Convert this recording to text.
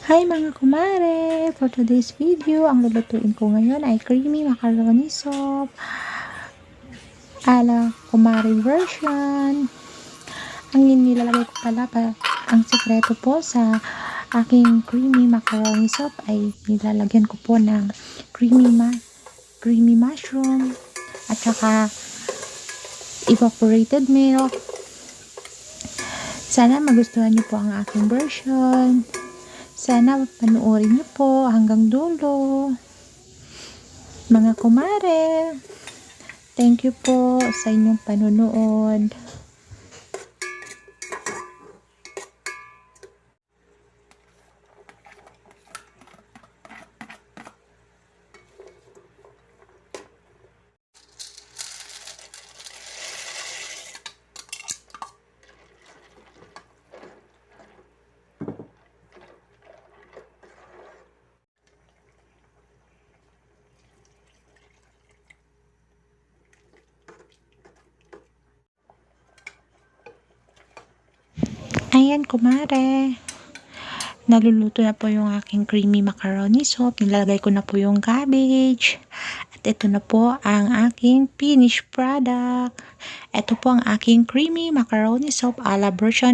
Hi mga kumare! For today's video, ang lulutuin ko ngayon ay creamy macaroni soup ala kumare version. Ang nilalagay ko pala ang sekreto po sa aking creamy macaroni soup ay nilalagyan ko po ng creamy mushroom at saka evaporated milk. Sana magustuhan niyo po ang aking version. Sana panoorin niyo po hanggang dulo. Mga kumare, thank you po sa inyong panonood. Ayan kumare, naluluto na po yung aking creamy macaroni soup. Nilalagay ko na po yung cabbage. At ito na po ang aking finished product. Ito po ang aking creamy macaroni soup ala version